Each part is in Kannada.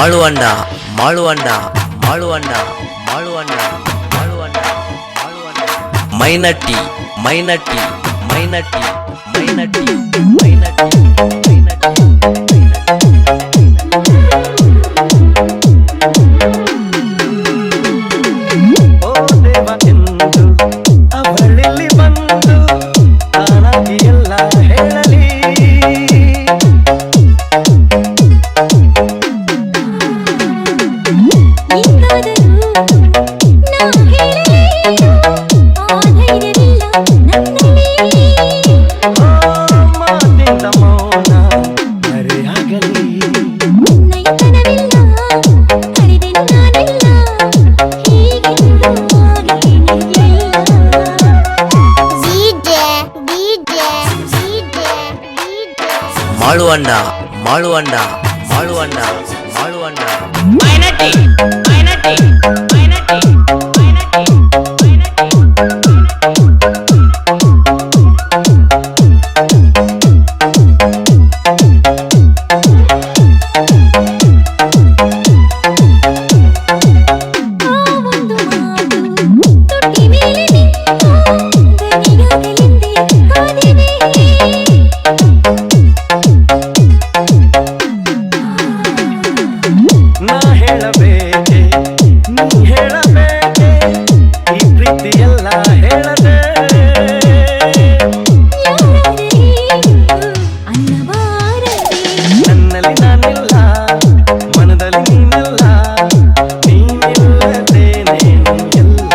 ಮಾಳುವಂಡ ಮಾಳುವಂಡ ಮಾಳುವಂಡ ಮಾಳುವಂಡ ಮಾಳುವಂಡ ಮಾಳುವಂಡ ಮೈನಟ್ಟಿ ಮೈನಟ್ಟಿ ಮೈನಟ್ಟಿ ಮೈನಟ್ಟಿ ಮೈನಟ್ಟಿ ಮೈನಟ್ಟಿ ಓ ದೇವ ಎಂದು ಅವಳಲ್ಲಿ ಬಂದು ತಾನಾಗಿ ಎಲ್ಲ ಹೇಳಲಿ ಮಾತಿಂದ ಮೌನ ಮರೆಯಾಗಲಿ ಮಾಳುವಂಡ ಮಾಳುವಂಡ ಮಾಳುವಂಡ ಮಾಳುವಂಡ ಮೈನಟ್ಟಿ ಮೈನಟ್ಟಿ ಮೈನಟ್ಟಿ ಮೈನಟ್ಟಿ ನಾ ಹೇಳಬೇಕೆ ನೀ ಹೇಳಬೇಕೆ ಈ ಪ್ರೀತಿಯೆಲ್ಲ ಹೇಳದೆ ನನ್ನಲ್ಲಿ ನಾನಿಲ್ಲ ಮನದಲ್ಲಿ ನೀನೆಲ್ಲ ನೀನಿಲ್ಲದೇನೇನು ಎಲ್ಲ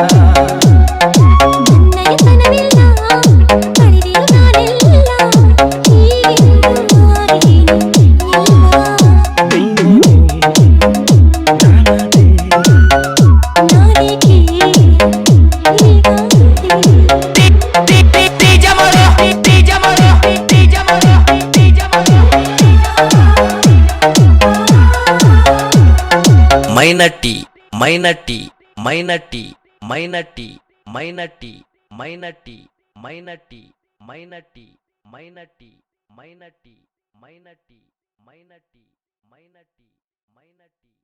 ಮೈನಟ್ಟಿ ಮೈನಟ್ಟಿ ಮೈನಟ್ಟಿ ಮೈನಟ್ಟಿ ಮೈನಟ್ಟಿ ಮೈನಟ್ಟಿ ಮೈನಟ್ಟಿ ಮೈನಟ್ಟಿ ಮೈನಟ್ಟಿ ಮೈನಟ್ಟಿ ಮೈನಟ್ಟಿ ಮೈನಟ್ಟಿ ಮೈನಟ್ಟಿ ಮೈನಟ್ಟಿ